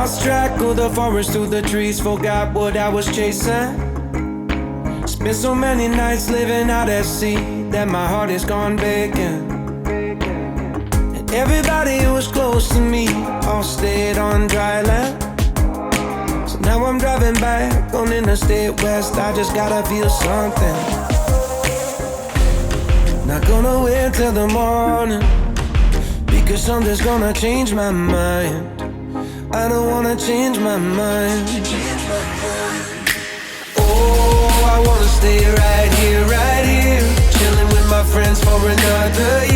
Lost track of the forest through the trees, forgot what I was chasing. Spent so many nights living out at sea that my heart is gone vacant. And everybody who was close to me all stayed on dry land. So now I'm driving back on Interstate West, I just gotta feel something. Not gonna wait till the morning, because something's gonna change my mind. I don't wanna change my mind. Oh, I wanna stay right here, chilling with my friends for another